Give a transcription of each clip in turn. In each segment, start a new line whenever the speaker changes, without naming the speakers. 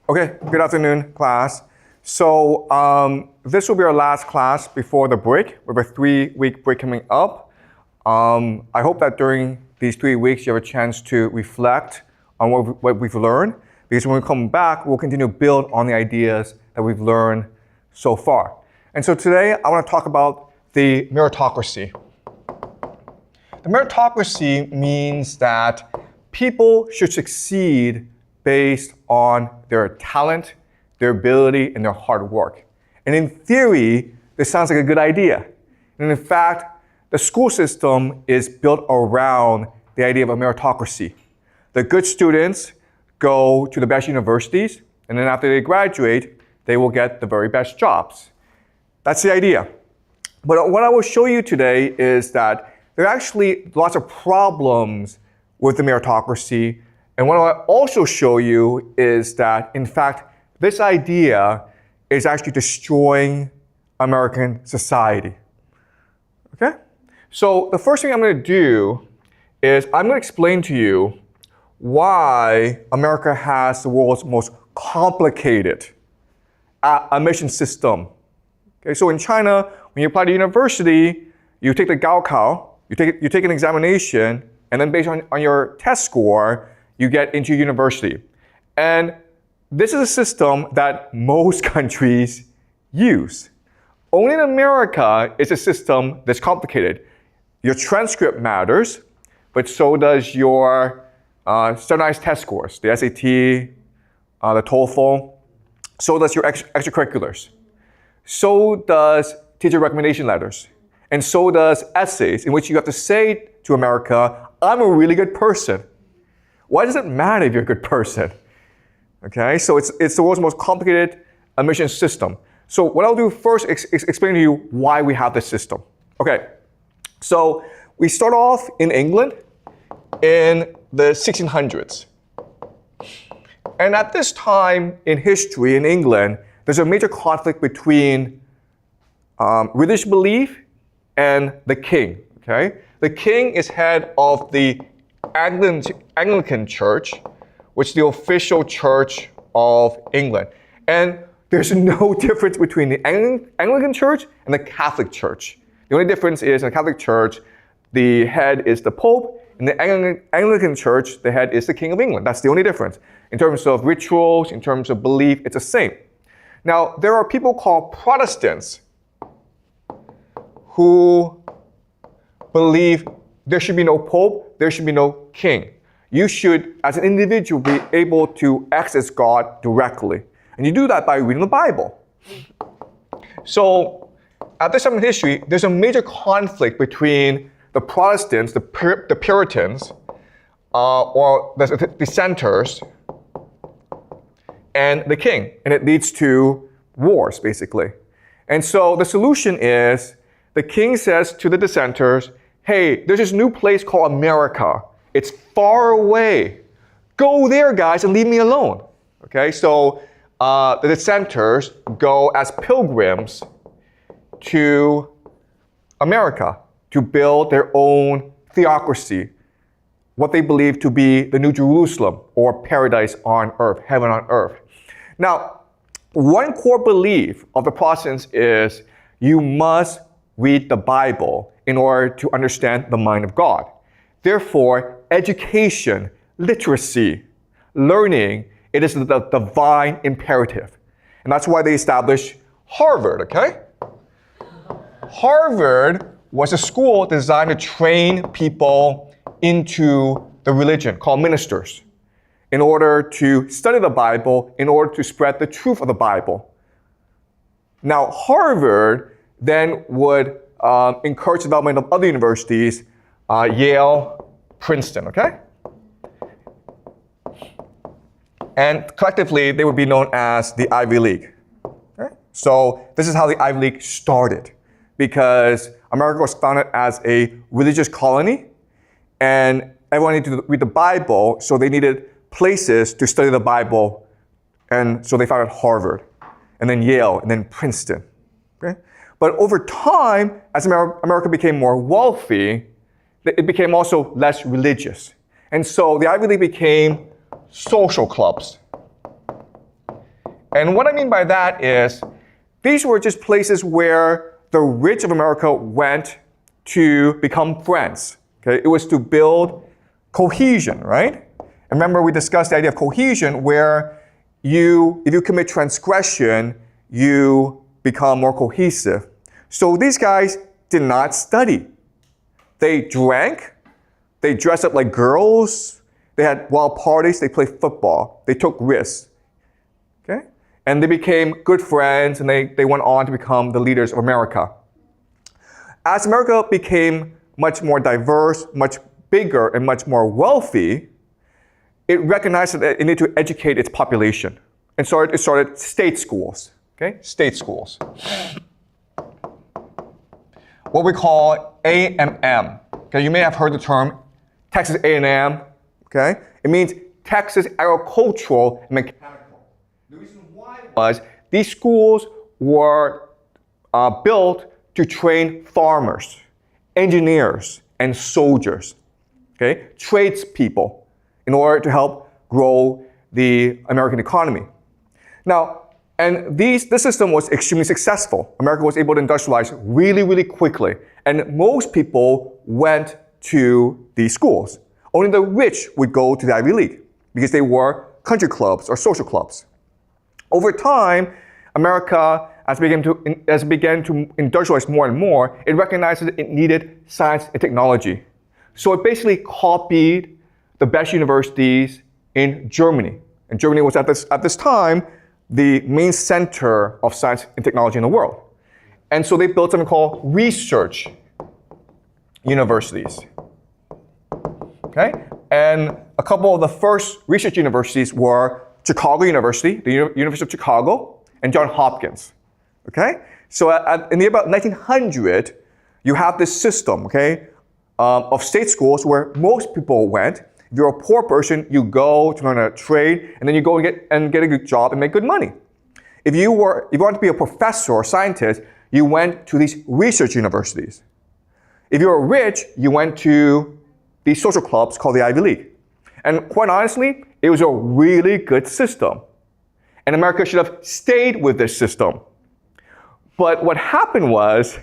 Okay, good afternoon, class. So this will be our last class before the break. We have a 3-week break coming up. I hope that during these 3 weeks you have a chance to reflect on what we've learned, because when we come back, we'll continue to build on the ideas that we've learned so far. And so today I want to talk about the meritocracy. The meritocracy means that people should succeed based on their talent, their ability, and their hard work. And in theory, this sounds like a good idea. And in fact, the school system is built around the idea of a meritocracy. The good students go to the best universities, and then after they graduate, they will get the very best jobs. That's the idea. But what I will show you today is that there are actually lots of problems with the meritocracy. And what I'll also show you is that, in fact, this idea is actually destroying American society. Okay? So the first thing I'm going to do is I'm going to explain to you why America has the world's most complicated admission system. Okay, so in China, when you apply to university, you take the Gaokao, you take an examination, and then based on your test score, you get into university. And this is a system that most countries use. Only in America is a system that's complicated. Your transcript matters, but so does your standardized test scores, the SAT, the TOEFL, so does your extracurriculars. So does teacher recommendation letters. And so does essays, in which you have to say to America, I'm a really good person. Why does it matter if you're a good person? Okay, so it's the world's most complicated admission system. So what I'll do first is explain to you why we have this system. Okay, so we start off in England in the 1600s. And at this time in history in England, there's a major conflict between religious belief and the king. Okay, the king is head of the Anglican Church, which is the official church of England. And there's no difference between the Anglican Church and the Catholic Church. The only difference is in the Catholic Church, the head is the Pope. In the Anglican Church, the head is the King of England. That's the only difference. In terms of rituals, in terms of belief, it's the same. Now, there are people called Protestants who believe there should be no Pope, there should be no king. You should, as an individual, be able to access God directly. And you do that by reading the Bible. So, at this time in history, there's a major conflict between the Protestants, the Puritans, or the dissenters, and the king. And it leads to wars, basically. And so the solution is, the king says to the dissenters, hey, there's this new place called America. It's far away. Go there, guys, and leave me alone. Okay, so the dissenters go as pilgrims to America to build their own theocracy, what they believe to be the New Jerusalem, or paradise on earth, heaven on earth. Now, one core belief of the Protestants is you must read the Bible in order to understand the mind of God. Therefore, education, literacy, learning, it is the divine imperative. And that's why they established Harvard, okay? Harvard was a school designed to train people into the religion, called ministers, in order to study the Bible, in order to spread the truth of the Bible. Now, Harvard then would encourage development of other universities, Yale, Princeton, okay? And collectively, they would be known as the Ivy League. Okay? So this is how the Ivy League started, because America was founded as a religious colony, and everyone needed to read the Bible, so they needed places to study the Bible, and so they founded Harvard, and then Yale, and then Princeton. Okay? But over time, as America became more wealthy, it became also less religious. And so the Ivy League became social clubs. And what I mean by that is, these were just places where the rich of America went to become friends. Okay? It was to build cohesion, right? And remember, we discussed the idea of cohesion where if you commit transgression, you become more cohesive. So these guys did not study. They drank, they dressed up like girls, they had wild parties, they played football, they took risks. Okay? And they became good friends, and they went on to become the leaders of America. As America became much more diverse, much bigger, and much more wealthy, it recognized that it needed to educate its population. And so it started state schools, okay? State schools. What we call A&M. Okay, you may have heard the term Texas A&M, okay? It means Texas Agricultural and Mechanical. The reason why was these schools were built to train farmers, engineers, and soldiers, okay? Tradespeople, in order to help grow the American economy. Now, and this system was extremely successful. America was able to industrialize really, really quickly. And most people went to these schools. Only the rich would go to the Ivy League because they were country clubs or social clubs. Over time, America, as it began to industrialize more and more, it recognized that it needed science and technology. So it basically copied the best universities in Germany. And Germany was at this time the main center of science and technology in the world. And so they built something called research universities. Okay? And a couple of the first research universities were Chicago University, the University of Chicago, and Johns Hopkins. Okay? So in the about 1900, you have this system, okay, of state schools where most people went. If you're a poor person, you go to learn a trade, and then you go and get a good job and make good money. If you wanted to be a professor or scientist, you went to these research universities. If you were rich, you went to these social clubs called the Ivy League. And quite honestly, it was a really good system. And America should have stayed with this system. But what happened was,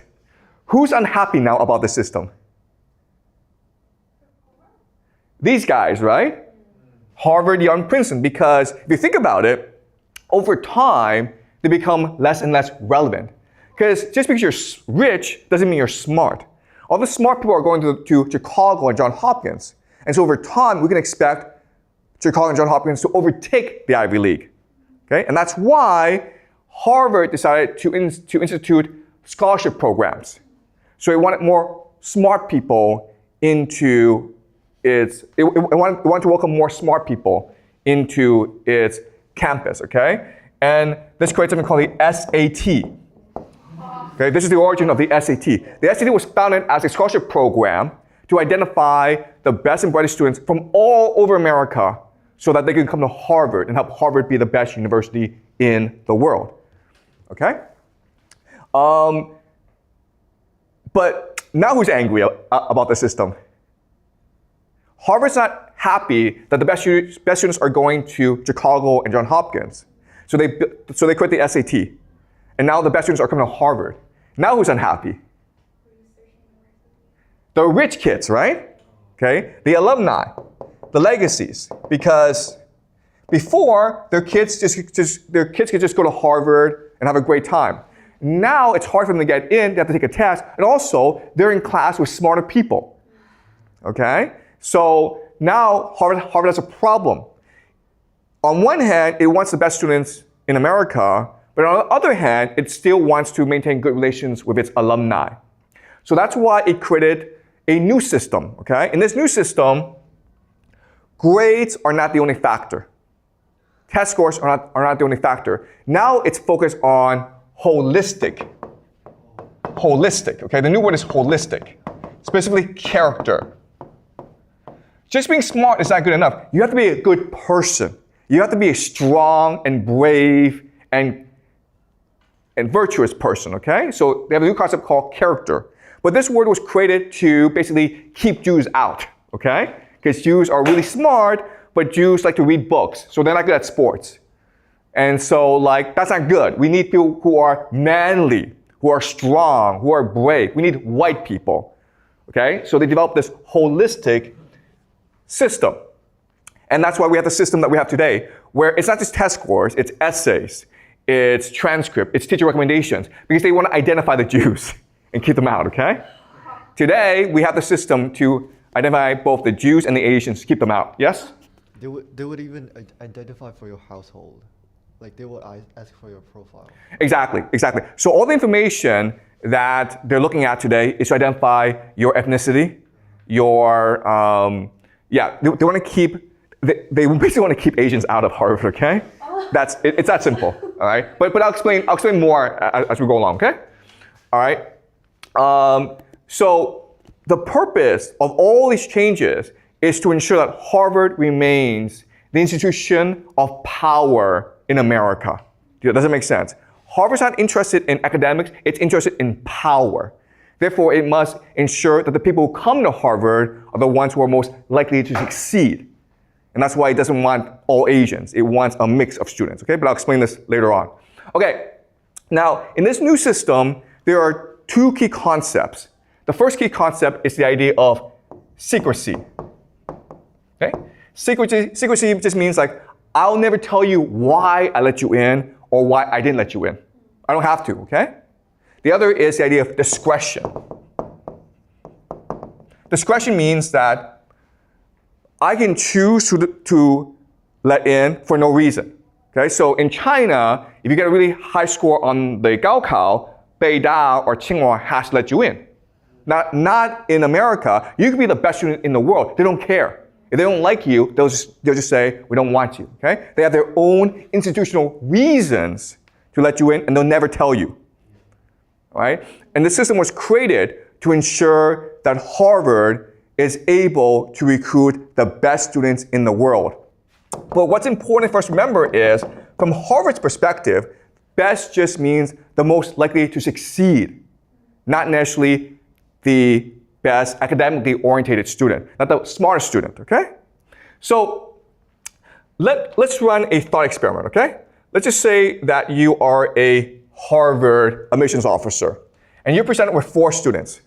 who's unhappy now about the system? These guys, right? Harvard, Yale, and Princeton, because if you think about it, over time, they become less and less relevant. Because just because you're rich doesn't mean you're smart. All the smart people are going to Chicago and Johns Hopkins. And so over time, we can expect Chicago and Johns Hopkins to overtake the Ivy League. Okay? And that's why Harvard decided to institute scholarship programs. So it wanted more smart people into it wanted to welcome more smart people into its campus, okay? And this created something called the SAT. Okay, this is the origin of the SAT. The SAT was founded as a scholarship program to identify the best and brightest students from all over America so that they could come to Harvard and help Harvard be the best university in the world, okay? But now who's angry about the system? Harvard's not happy that the best students are going to Chicago and Johns Hopkins. So they quit the SAT. And now the best students are coming to Harvard. Now who's unhappy? The rich kids, right? Okay, the alumni, the legacies. Because before, their kids could just go to Harvard and have a great time. Now it's hard for them to get in, they have to take a test, and also they're in class with smarter people. Okay? So now Harvard has a problem. On one hand, it wants the best students in America, but on the other hand, it still wants to maintain good relations with its alumni. So that's why it created a new system, okay? In this new system, grades are not the only factor. Test scores are not the only factor. Now it's focused on holistic. Holistic, okay? The new word is holistic, specifically character. Just being smart is not good enough. You have to be a good person. You have to be a strong and brave and virtuous person, okay? So they have a new concept called character. But this word was created to basically keep Jews out, okay? Because Jews are really smart, but Jews like to read books, so they're not good at sports. And so, like, that's not good. We need people who are manly, who are strong, who are brave. We need white people, okay? So they developed this holistic system. And that's why we have the system that we have today, where it's not just test scores, it's essays, it's transcript, it's teacher recommendations, because they want to identify the Jews and keep them out, okay? Today, we have the system to identify both the Jews and the Asians, keep them out. Yes?
They would even identify for your household. Like they would ask for your profile. Exactly.
So all the information that they're looking at today is to identify your ethnicity, your, they want to keep, they basically want to keep Asians out of Harvard, okay? It's that simple, all right? But I'll explain more as we go along, okay? All right? So the purpose of all these changes is to ensure that Harvard remains the institution of power in America. Does it make sense? Harvard's not interested in academics, it's interested in power. Therefore, it must ensure that the people who come to Harvard are the ones who are most likely to succeed. And that's why it doesn't want all Asians. It wants a mix of students, okay? But I'll explain this later on. Okay, now, in this new system, there are two key concepts. The first key concept is the idea of secrecy, okay? Secrecy just means like, I'll never tell you why I let you in or why I didn't let you in. I don't have to, okay? The other is the idea of discretion. Discretion means that I can choose to let in for no reason, okay? So in China, if you get a really high score on the Gaokao, Beida or Tsinghua has to let you in. Not in America. You could be the best student in the world. They don't care. If they don't like you, they'll just say, we don't want you, okay? They have their own institutional reasons to let you in, and they'll never tell you, all right? And the system was created to ensure that Harvard is able to recruit the best students in the world. But what's important for us to remember is, from Harvard's perspective, best just means the most likely to succeed, not necessarily the best academically oriented student, not the smartest student, okay? So let's run a thought experiment, okay? Let's just say that you are a Harvard admissions officer, and you're presented with 4 students,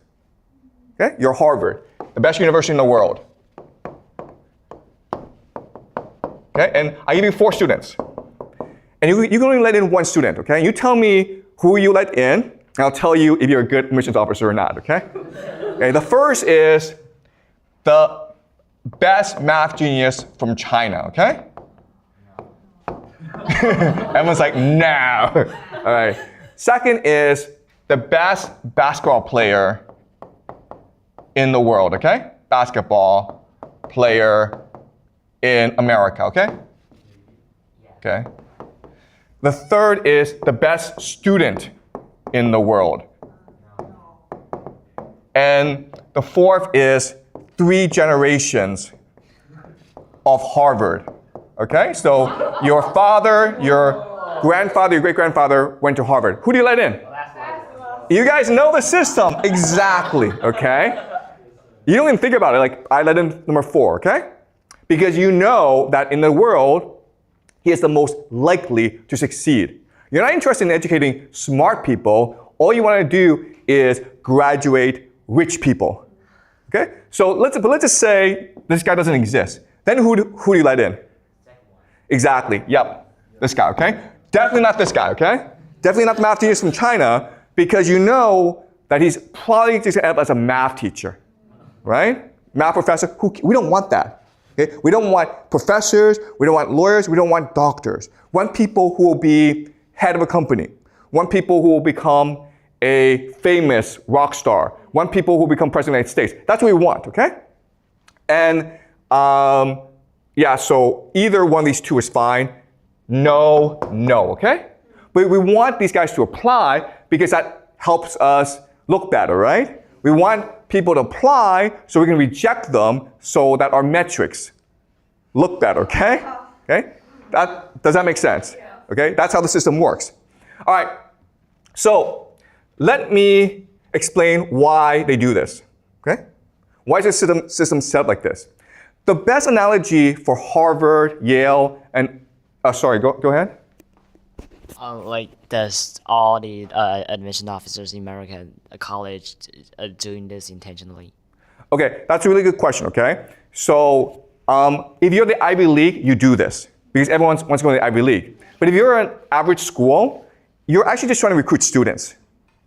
okay? You're Harvard, the best university in the world, okay? And I give you 4 students, and you can only let in 1 student, okay? You tell me who you let in, and I'll tell you if you're a good admissions officer or not, okay? Okay, the first is the best math genius from China, okay? Everyone's like, no. All right. Second is the best basketball player in the world, okay? Basketball player in America, okay? Okay. The third is the best student in the world. And the fourth is 3 generations of Harvard, okay? So your father, your grandfather, your great-grandfather went to Harvard. Who do you let in? You guys know the system. Exactly, okay? You don't even think about it, like I let in number 4, okay? Because you know that in the world, he is the most likely to succeed. You're not interested in educating smart people. All you want to do is graduate rich people, okay? So let's just say this guy doesn't exist. Then who do you let in? Exactly, yep, this guy, okay? Definitely not this guy, okay? Definitely not the math genius from China, because you know that he's probably just gonna end up as a math teacher, right? Math professor, we don't want that, okay? We don't want professors, we don't want lawyers, we don't want doctors. We want people who will be head of a company. We want people who will become a famous rock star. We want people who will become president of the United States. That's what we want, okay? And yeah, so either one of these 2 is fine. No, okay? But we want these guys to apply because that helps us look better, right? We want people to apply so we can reject them so that our metrics look better, okay? Okay? Does that make sense? Okay? That's how the system works. All right. So let me explain why they do this, okay? Why is the system set up like this? The best analogy for Harvard, Yale, and, sorry, go ahead.
Like, does all the admission officers in American college doing this intentionally?
Okay, that's a really good question, okay? So if you're the Ivy League, you do this because everyone wants to go to the Ivy League. But if you're an average school, you're actually just trying to recruit students,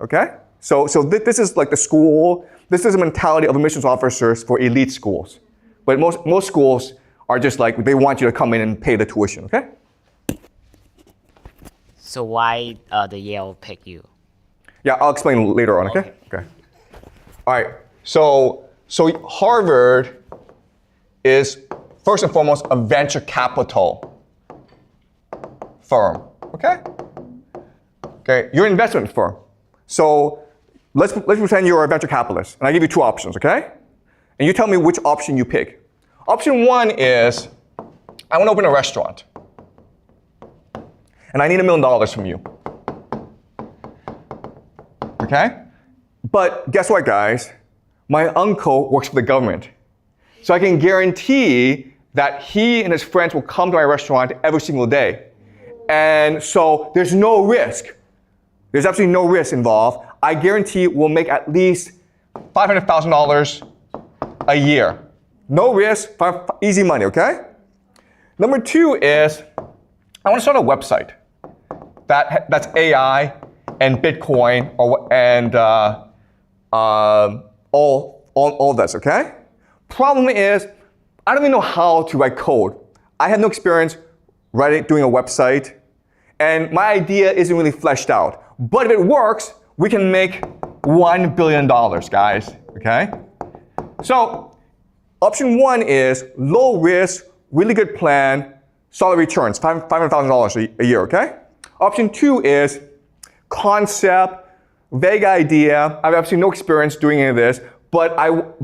okay? So this is like the school, this is the mentality of admissions officers for elite schools. But most schools are just like, they want you to come in and pay the tuition, okay?
So why the Yale pick you?
Yeah, I'll explain later on, okay? Okay. All right, so Harvard is first and foremost a venture capital firm, okay? Okay, you're an investment firm. So let's pretend you're a venture capitalist, and I give you two options, okay? And you tell me which option you pick. Option one is, I want to open a restaurant, and I need $1 million from you. Okay? But guess what, guys? My uncle works for the government. So I can guarantee that he and his friends will come to my restaurant every single day. And so there's no risk. There's absolutely no risk involved. I guarantee we'll make at least $500,000 a year. No risk, easy money, okay? Number two is, I want to start a website that's AI and Bitcoin and all this, okay? Problem is, I don't even know how to write code. I have no experience doing a website, and my idea isn't really fleshed out. But if it works, we can make $1 billion, guys, okay? So, option one is low risk, really good plan, solid returns, $500,000 a year, okay? Option two is concept, vague idea. I have absolutely no experience doing any of this, but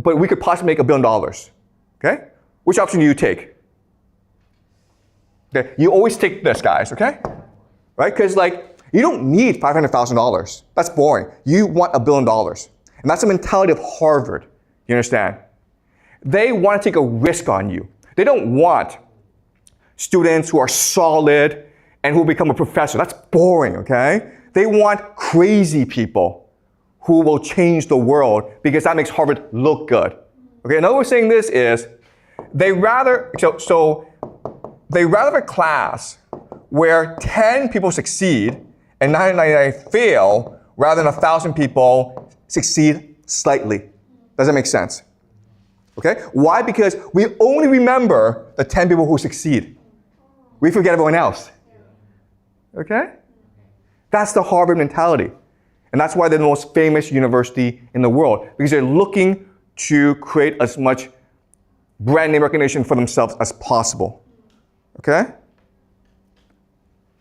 we could possibly make $1 billion, okay? Which option do you take? Okay, you always take this, guys, okay? Right? Because you don't need $500,000. That's boring. You want $1 billion. And that's the mentality of Harvard. You understand? They want to take a risk on you. They don't want students who are solid and who become a professor. That's boring, okay? They want crazy people who will change the world because that makes Harvard look good. Okay, another way of saying this is they rather have a class where 10 people succeed and 999 fail rather than 1,000 people succeed slightly. Does that make sense? Okay? Why? Because we only remember the 10 people who succeed. We forget everyone else. Okay? That's the Harvard mentality. And that's why they're the most famous university in the world, because they're looking to create as much brand name recognition for themselves as possible. Okay?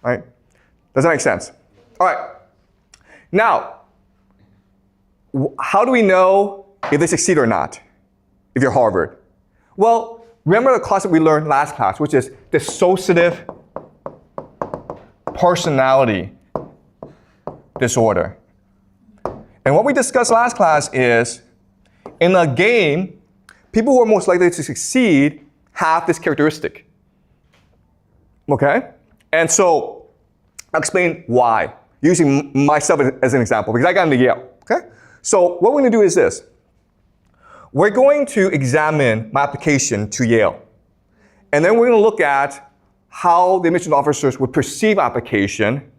All right? Does that make sense? All right. Now, how do we know if they succeed or not, if you're Harvard? Well, remember the class that we learned last class, which is dissociative personality disorder. And what we discussed last class is, in a game, people who are most likely to succeed have this characteristic. Okay? And so, I'll explain why, using myself as an example, because I got into Yale. Okay? So, what we're going to do is this. We're going to examine my application to Yale. And then we're going to look at how the admissions officers would perceive application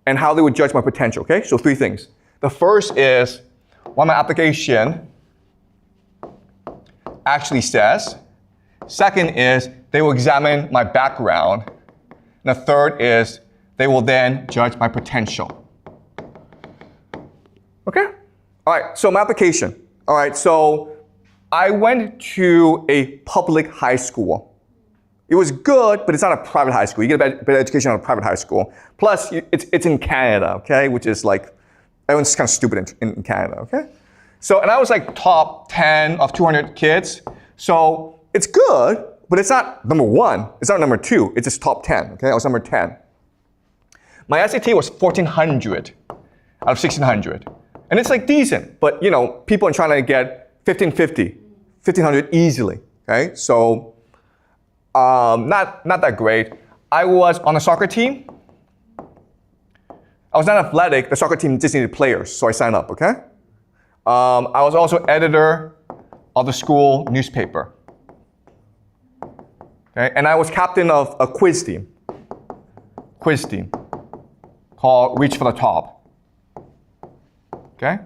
and how they would judge my potential, okay? So 3 things. The first is what my application actually says. Second is they will examine my background. And the third is they will then judge my potential. Okay? All right, so my application. All right, so I went to a public high school. It was good, but it's not a private high school. You get a better education on a private high school. Plus, it's in Canada, okay? Which is everyone's kind of stupid in Canada, okay? So, and I was top 10 of 200 kids. So it's good, but it's not number 1. It's not number 2. It's just top 10, okay? I was number 10. My SAT was 1,400 out of 1,600. And it's decent, but people are trying to get 1,550, 1,500 easily, okay? So, not that great. I was on a soccer team, I was not athletic. The soccer team just needed players, so I signed up, okay? I was also editor of the school newspaper. Okay? And I was captain of a quiz team called Reach for the Top. Okay?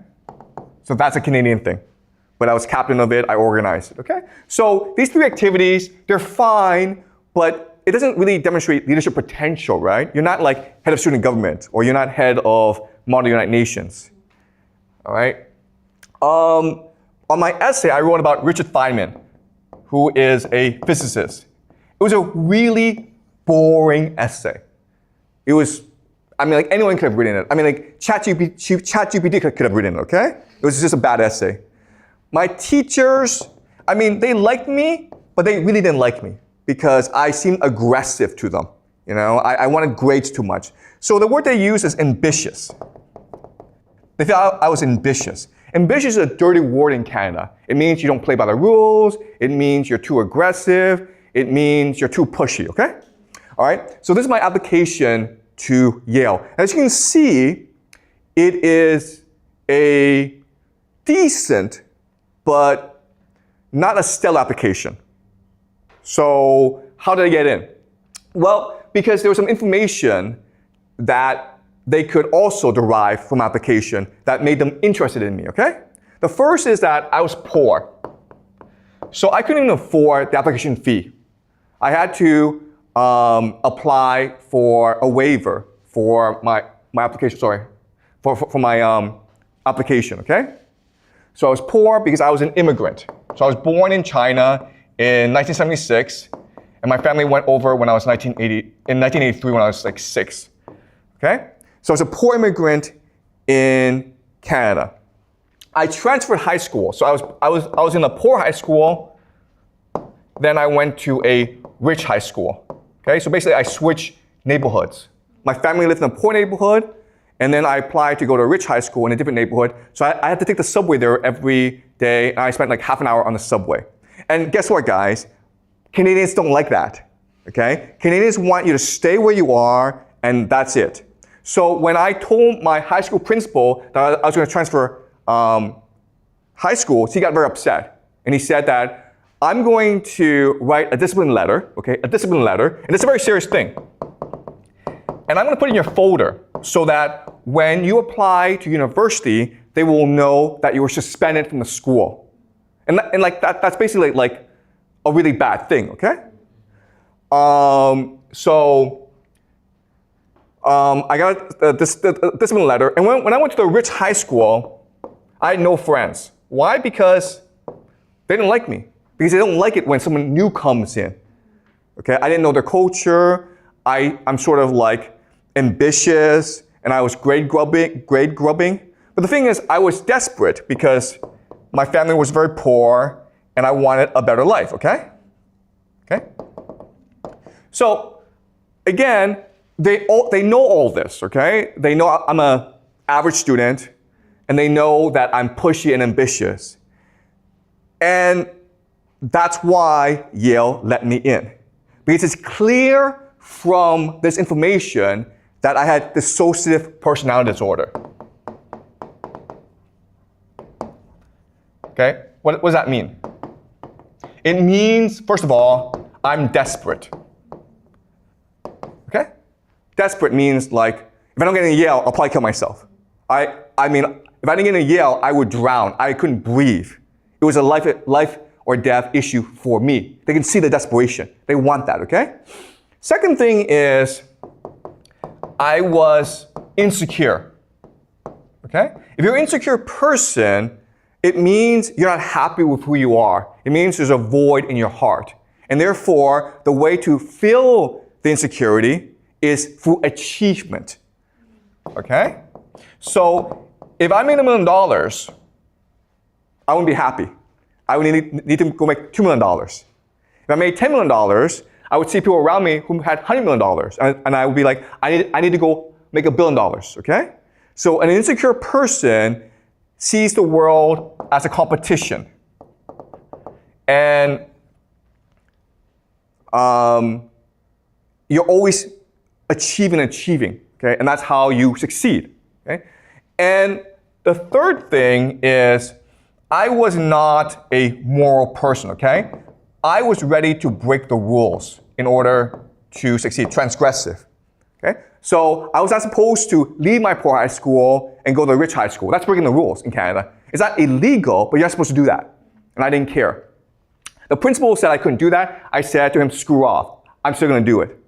So that's a Canadian thing. But I was captain of it, I organized it, okay? So these 3 activities, they're fine, but it doesn't really demonstrate leadership potential, right? You're not like head of student government, or you're not head of Model United Nations, all right? On my essay, I wrote about Richard Feynman, who is a physicist. It was a really boring essay. It was, I mean, like anyone could have written it. I mean, like ChatGPT could have written it, okay? It was just a bad essay. My teachers, I mean, they liked me, but they really didn't like me because I seemed aggressive to them. You know, I wanted grades too much. So the word they use is ambitious. They thought I was ambitious. Ambitious is a dirty word in Canada. It means you don't play by the rules. It means you're too aggressive. It means you're too pushy, okay? All right, so this is my application to Yale. As you can see, it is a decent, but not a stellar application. So how did I get in? Well, because there was some information that they could also derive from application that made them interested in me, okay? The first is that I was poor. So I couldn't even afford the application fee. I had to apply for a waiver for my application, for my application, okay? So I was poor because I was an immigrant. So I was born in China in 1976, and my family went over when I was in 1983 when I was like 6, okay? So I was a poor immigrant in Canada. I transferred high school. So I was in a poor high school, then I went to a rich high school, okay? So basically I switched neighborhoods. My family lived in a poor neighborhood, and then I applied to go to a rich high school in a different neighborhood. So I had to take the subway there every day, and I spent like half an hour on the subway. And guess what, guys? Canadians don't like that, okay? Canadians want you to stay where you are, and that's it. So when I told my high school principal that I was going to transfer high schools, he got very upset. And he said that I'm going to write a discipline letter, okay? A discipline letter, and it's a very serious thing. And I'm going to put it in your folder so that when you apply to university, they will know that you were suspended from the school. And like that's basically like a really bad thing, okay? I got this discipline letter, and when I went to the rich high school, I had no friends. Why? Because they didn't like me. Because they don't like it when someone new comes in. Okay, I didn't know their culture. I'm sort of like ambitious, and I was grade grubbing. But the thing is, I was desperate because my family was very poor, and I wanted a better life. Okay. So again, they know all this. Okay, they know I'm an average student, and they know that I'm pushy and ambitious, and that's why Yale let me in. Because it's clear from this information that I had dissociative personality disorder. Okay, what does that mean? It means, first of all, I'm desperate. Okay? Desperate means like, if I don't get into Yale, I'll probably kill myself. I mean, if I didn't get into Yale, I would drown. I couldn't breathe. It was a life or death issue for me. They can see the desperation. They want that, okay? Second thing is, I was insecure, okay? If you're an insecure person, it means you're not happy with who you are. It means there's a void in your heart. And therefore, the way to fill the insecurity is through achievement, okay? So, if I made $1 million, I wouldn't be happy. I would need to go make $2 million. If I made $10 million, I would see people around me who had $100 million, and I would be like, I need to go make $1 billion, okay? So an insecure person sees the world as a competition. And you're always achieving. Okay? And that's how you succeed. Okay? And the third thing is I was not a moral person, okay? I was ready to break the rules in order to succeed, transgressive. Okay? So I was not supposed to leave my poor high school and go to a rich high school. That's breaking the rules in Canada. It's not illegal, but you're not supposed to do that. And I didn't care. The principal said I couldn't do that. I said to him, screw off. I'm still going to do it.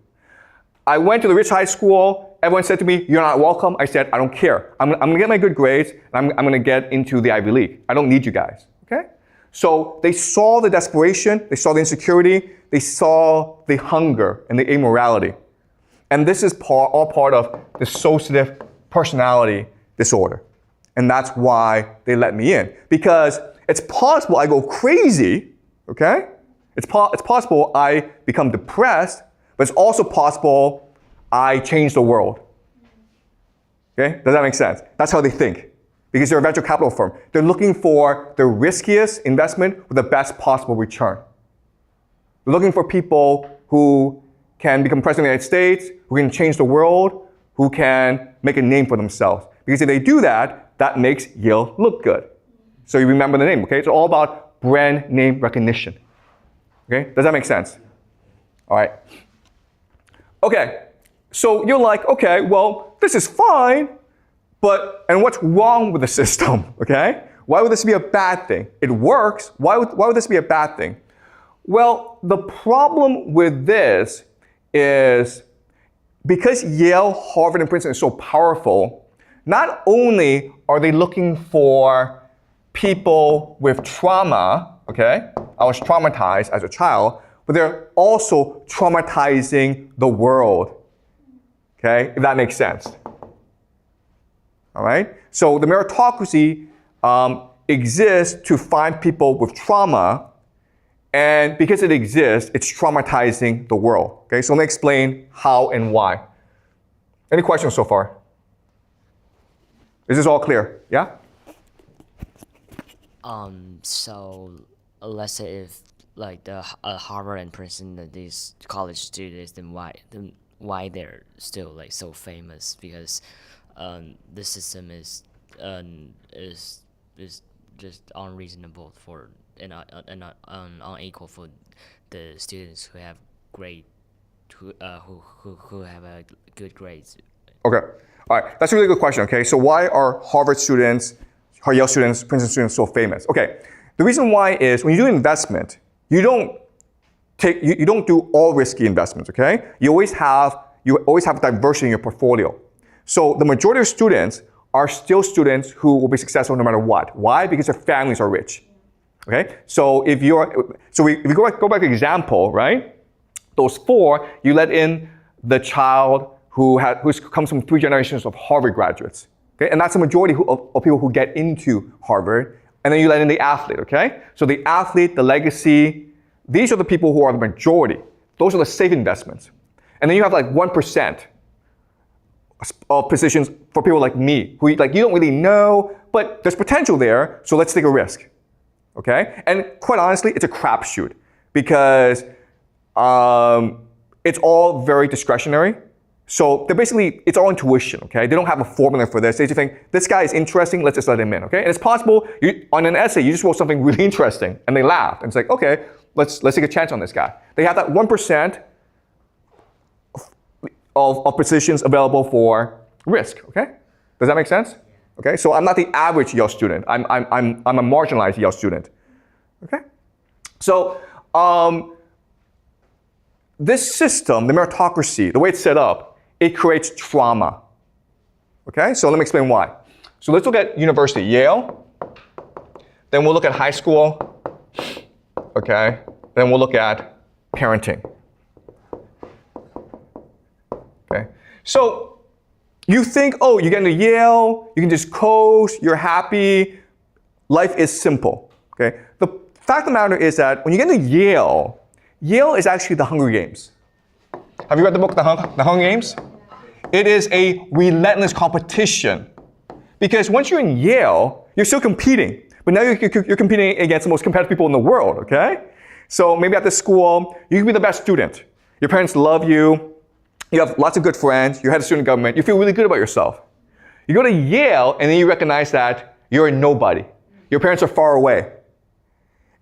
I went to the rich high school. Everyone said to me, you're not welcome. I said, I don't care. I'm going to get my good grades, and I'm going to get into the Ivy League. I don't need you guys. Okay? So they saw the desperation. They saw the insecurity. They saw the hunger and the immorality. And this is all part of dissociative personality disorder. And that's why they let me in. Because it's possible I go crazy, okay? It's possible I become depressed, but it's also possible I change the world. Okay? Does that make sense? That's how they think. Because they're a venture capital firm. They're looking for the riskiest investment with the best possible return. They're looking for people who can become president of the United States, who can change the world, who can make a name for themselves. Because if they do that, that makes Yale look good. So you remember the name, okay? It's all about brand name recognition. Okay? Does that make sense? All right. Okay. So you're like, okay, well, this is fine, and what's wrong with the system, okay? Why would this be a bad thing? It works. Why would this be a bad thing? Well, the problem with this is because Yale, Harvard, and Princeton is so powerful, not only are they looking for people with trauma, okay? I was traumatized as a child, but they're also traumatizing the world, okay? If that makes sense. All right? So the meritocracy exists to find people with trauma, and because it exists, it's traumatizing the world. Okay, so let me explain how and why. Any questions so far? Is this all clear? Yeah?
So let's say if like the Harvard and Princeton, these college students, then why they're still like so famous? Because the system is just unreasonable for and unequal for the students who have who have a good grades.
Okay. All right. That's a really good question. Okay. So why are Harvard students, Yale students, Princeton students so famous? Okay. The reason why is when you do investment, you don't do all risky investments. Okay. You always have diversity in your portfolio. So the majority of students are still students who will be successful no matter what. Why? Because their families are rich. Okay. So if we go back to the example, right? Those four, you let in the child who comes from 3 generations of Harvard graduates. Okay, and that's the majority of people who get into Harvard. And then you let in the athlete. Okay, so the athlete, the legacy, these are the people who are the majority. Those are the safe investments. And then you have like 1% of positions for people like me, who like you don't really know, but there's potential there, so let's take a risk. Okay, and quite honestly, it's a crapshoot because it's all very discretionary. So it's all intuition, okay? They don't have a formula for this. They just think, this guy is interesting, let's just let him in, okay? And it's possible, on an essay, you just wrote something really interesting, and they laugh. And it's like, okay, let's take a chance on this guy. They have that 1% of positions available for risk, okay? Does that make sense? Okay, so I'm not the average Yale student. I'm a marginalized Yale student, okay? So, this system, the meritocracy, the way it's set up, it creates trauma. Okay, so let me explain why. So let's look at university, Yale. Then we'll look at high school. Okay, then we'll look at parenting. Okay, so you think, oh, you get into Yale, you can just coast, you're happy, life is simple. Okay, the fact of the matter is that when you get into Yale, Yale is actually the Hunger Games. Have you read the book, The Hunger Games? It is a relentless competition. Because once you're in Yale, you're still competing. But now you're competing against the most competitive people in the world, okay? So maybe at this school, you can be the best student. Your parents love you. You have lots of good friends. You're head of student government. You feel really good about yourself. You go to Yale, and then you recognize that you're a nobody. Your parents are far away.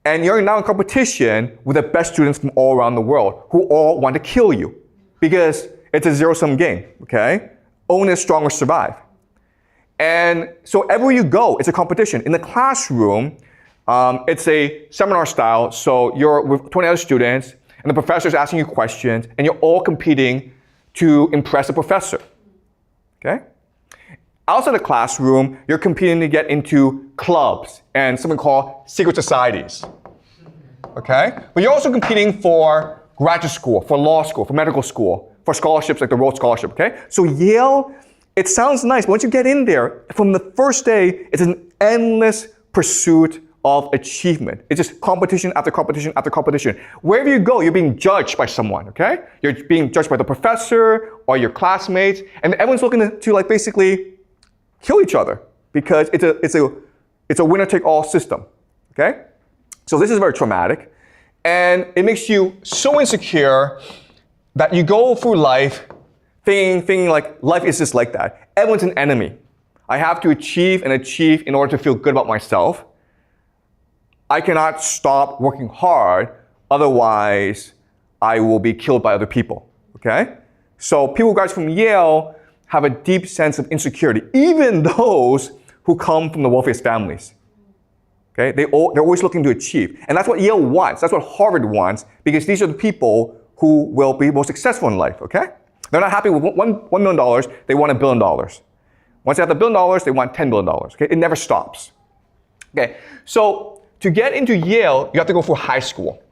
And you're now in competition with the best students from all around the world who all want to kill you because it's a zero-sum game, okay? Only the strongest survive. And so everywhere you go, it's a competition. In the classroom, it's a seminar style, so you're with 20 other students, and the professor's asking you questions, and you're all competing to impress the professor, okay? Outside the classroom, you're competing to get into clubs and something called secret societies, okay? But you're also competing for graduate school, for law school, for medical school, for scholarships like the Rhodes Scholarship, okay? So Yale, it sounds nice, but once you get in there, from the first day, it's an endless pursuit of achievement. It's just competition after competition after competition. Wherever you go, you're being judged by someone, okay? You're being judged by the professor or your classmates, and everyone's looking to like basically kill each other because it's a winner-take-all system, okay? So this is very traumatic, and it makes you so insecure that you go through life thinking like life is just like that. Everyone's an enemy. I have to achieve and achieve in order to feel good about myself. I cannot stop working hard, otherwise I will be killed by other people, okay? So people who graduate from Yale have a deep sense of insecurity, even those who come from the wealthiest families, okay? They're always looking to achieve. And that's what Yale wants, that's what Harvard wants, because these are the people who will be most successful in life, okay? They're not happy with $1 million, they want $1 billion. Once they have the $1 billion, they want $10 billion, okay? It never stops, okay? So to get into Yale, you have to go through high school.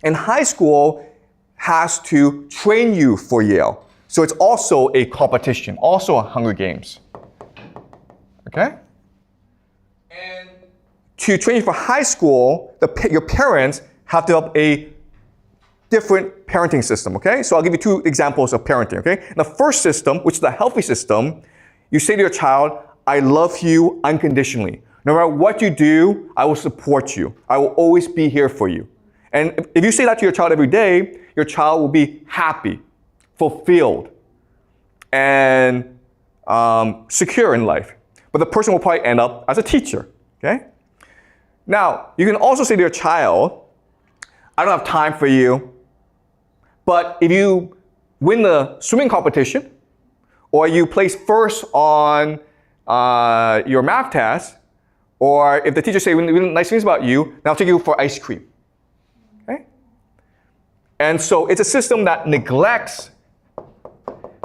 And high school has to train you for Yale. So it's also a competition, also a Hunger Games. Okay? And to train you for high school, your parents have to have a different parenting system, okay? So I'll give you two examples of parenting, okay? In the first system, which is the healthy system, you say to your child, I love you unconditionally. No matter what you do, I will support you. I will always be here for you. And if you say that to your child every day, your child will be happy, fulfilled, and secure in life. But the person will probably end up as a teacher, okay? Now, you can also say to your child, I don't have time for you, but if you win the swimming competition, or you place first on your math test, or if the teacher say really nice things about you, then I'll take you for ice cream. Okay? And so it's a system that neglects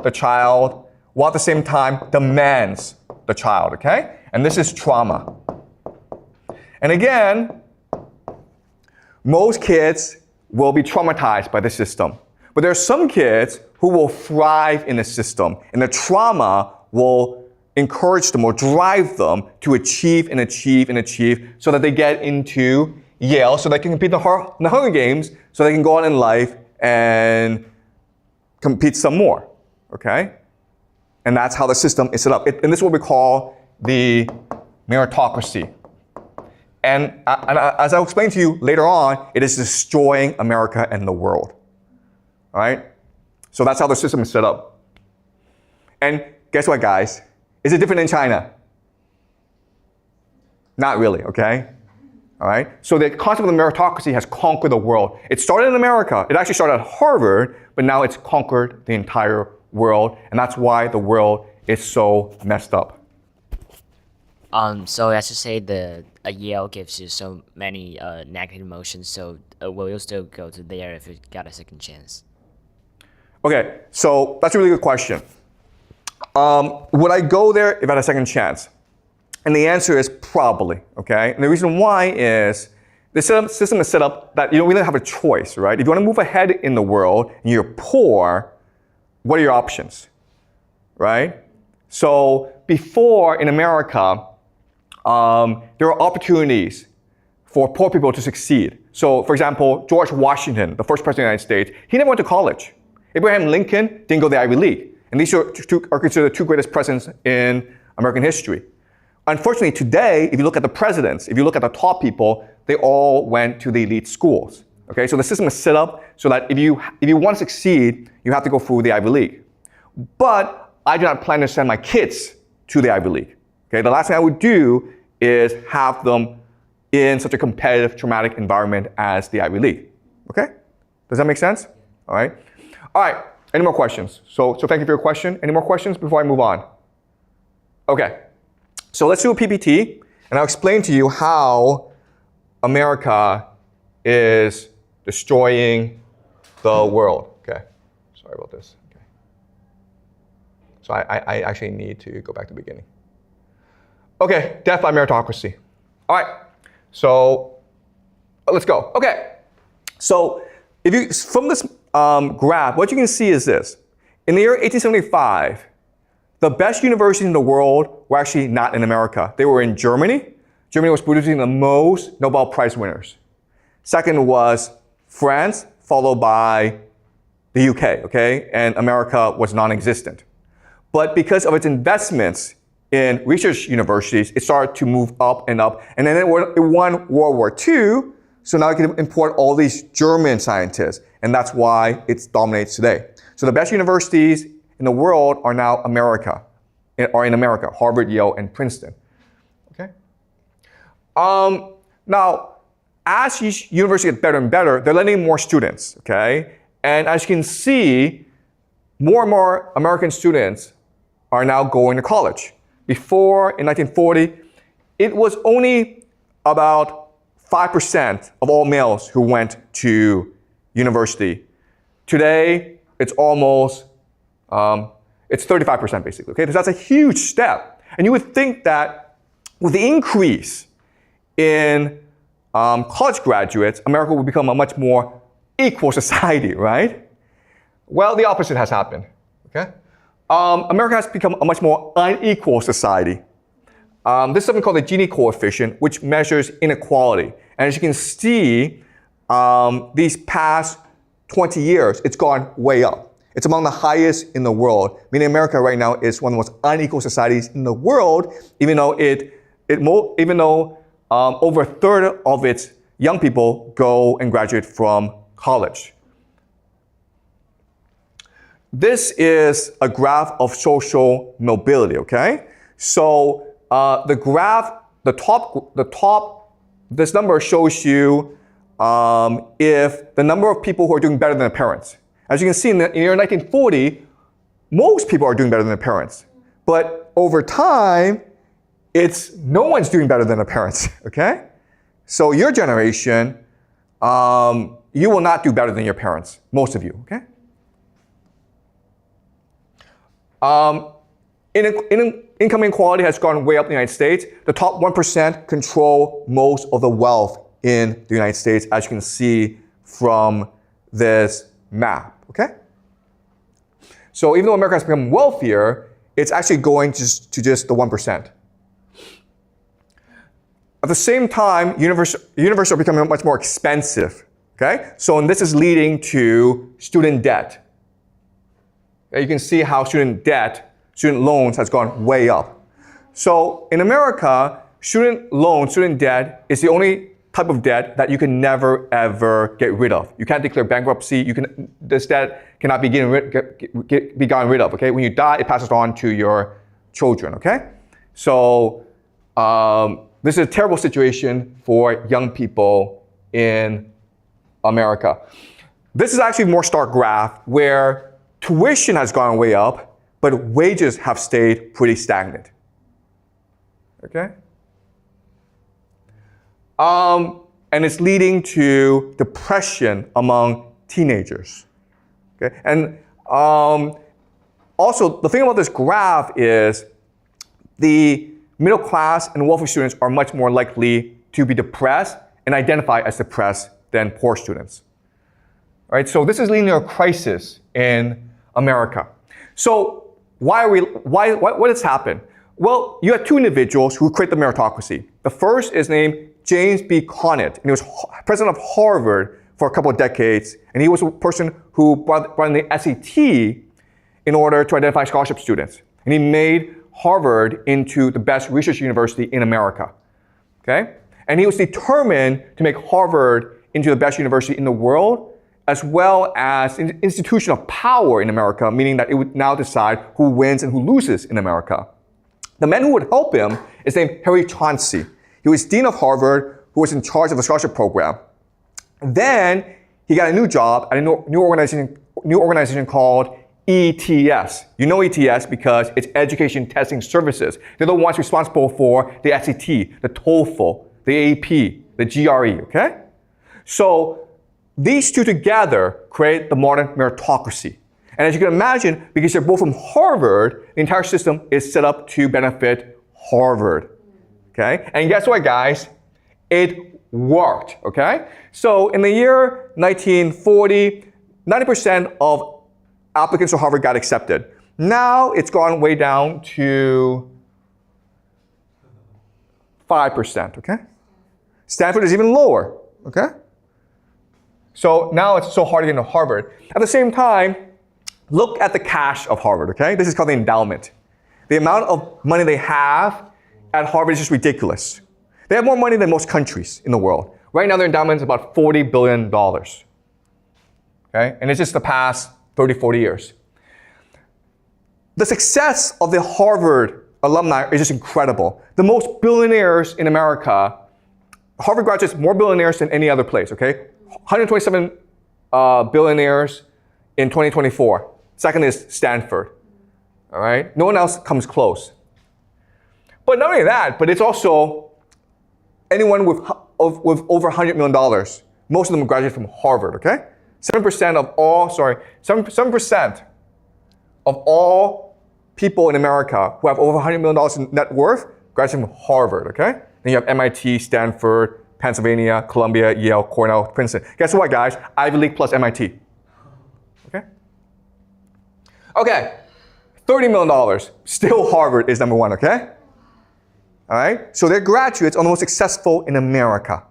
the child while at the same time demands the child, okay? And this is trauma. And again, most kids will be traumatized by the system. But there are some kids who will thrive in the system, and the trauma will encourage them or drive them to achieve and achieve and achieve so that they get into Yale so they can compete in the Hunger Games so they can go on in life and compete some more, okay? And that's how the system is set up. And this is what we call the meritocracy. And as I'll explain to you later on, it is destroying America and the world, all right? So that's how the system is set up. And guess what, guys? Is it different in China? Not really, okay? All right? So the concept of the meritocracy has conquered the world. It started in America. It actually started at Harvard, but now it's conquered the entire world, and that's why the world is so messed up.
So as you say, the Yale gives you so many negative emotions, so will you still go to there if you got a second chance?
Okay, so that's a really good question. Would I go there if I had a second chance? And the answer is probably, okay? And the reason why is the system is set up that you don't really have a choice, right? If you want to move ahead in the world and you're poor, what are your options, right? So before in America, there were opportunities for poor people to succeed. So for example, George Washington, the first president of the United States, he never went to college. Abraham Lincoln didn't go to the Ivy League. And these are considered the two greatest presidents in American history. Unfortunately, today, if you look at the presidents, if you look at the top people, they all went to the elite schools, Okay, so the system is set up so that if you want to succeed, you have to go through the Ivy League. But I do not plan to send my kids to the Ivy League. Okay, the last thing I would do is have them in such a competitive, traumatic environment as the Ivy League. Okay, does that make sense? All right. All right. Any more questions? So thank you for your question. Any more questions before I move on? Okay. So let's do a PPT, and I'll explain to you how America is destroying the world. Okay. Sorry about this. Okay. So I actually need to go back to the beginning. Okay. Death by meritocracy. All right. So let's go. Okay. So if you from this graph, what you can see is this. In the year 1875, the best universities in the world were actually not in America. They were in Germany. Germany was producing the most Nobel Prize winners. Second was France, followed by the UK, okay? And America was non-existent. But because of its investments in research universities, it started to move up, and then it won World War II, so now it can import all these German scientists, and that's why it dominates today. So the best universities in the world are now in America, Harvard, Yale, and Princeton. Okay. Now, as these universities get better and better, they're letting in more students. Okay, and as you can see, more and more American students are now going to college. Before, in 1940, it was only about 5% of all males who went to university. Today, it's almost, it's 35% basically, okay? So that's a huge step. And you would think that with the increase in college graduates, America will become a much more equal society, right? Well, the opposite has happened, okay? America has become a much more unequal society. This is something called the Gini coefficient, which measures inequality. And as you can see, these past 20 years, it's gone way up. It's among the highest in the world, meaning America right now is one of the most unequal societies in the world, even though over a third of its young people go and graduate from college. This is a graph of social mobility, okay? So the graph, the top, this number shows you if the number of people who are doing better than their parents. As you can see, in the year 1940, most people are doing better than their parents. But over time, it's no one's doing better than their parents, okay? So your generation, you will not do better than your parents, most of you, okay? Income inequality has gone way up in the United States. The top 1% control most of the wealth in the United States, as you can see from this map, okay? So even though America has become wealthier, it's actually going to just the 1%. At the same time, universities are becoming much more expensive, okay? So this is leading to student debt. You can see how student loans has gone way up. So in America, student debt is the only type of debt that you can never ever get rid of. You can't declare bankruptcy. This debt cannot be gotten rid of. Okay, when you die, it passes on to your children. Okay, so this is a terrible situation for young people in America. This is actually a more stark graph where tuition has gone way up, but wages have stayed pretty stagnant. Okay? And it's leading to depression among teenagers. Okay? And also, the thing about this graph is the middle class and wealthy students are much more likely to be depressed and identify as depressed than poor students. All right? So this is leading to a crisis in America. So what has happened? Well, you have two individuals who create the meritocracy. The first is named James B. Conant, and he was president of Harvard for a couple of decades, and he was a person who brought in the SAT in order to identify scholarship students. And he made Harvard into the best research university in America. Okay? And he was determined to make Harvard into the best university in the world, as well as an institution of power in America, meaning that it would now decide who wins and who loses in America. The man who would help him is named Harry Chauncey. He was dean of Harvard, who was in charge of the scholarship program. Then he got a new job at a new organization called ETS. You know ETS because it's Education Testing Services. They're the ones responsible for the SAT, the TOEFL, the AP, the GRE, okay? So these two together create the modern meritocracy. And as you can imagine, because they're both from Harvard, the entire system is set up to benefit Harvard, okay? And guess what, guys? It worked, okay? So in the year 1940, 90% of applicants to Harvard got accepted. Now it's gone way down to 5%, okay? Stanford is even lower, okay? So now it's so hard to get into Harvard. At the same time, look at the cash of Harvard, okay? This is called the endowment. The amount of money they have at Harvard is just ridiculous. They have more money than most countries in the world. Right now, their endowment is about $40 billion, okay? And it's just the past 30, 40 years. The success of the Harvard alumni is just incredible. The most billionaires in America, Harvard graduates more billionaires than any other place, okay? 127 billionaires in 2024. Second is Stanford, all right? No one else comes close. But not only that, but it's also anyone with over $100 million. Most of them graduate from Harvard, okay? 7% of all people in America who have over $100 million in net worth graduate from Harvard, okay? Then you have MIT, Stanford, Pennsylvania, Columbia, Yale, Cornell, Princeton. Guess what, guys? Ivy League plus MIT, okay? Okay, $30 million. Still Harvard is number one, okay? All right? So their graduates are the most successful in America.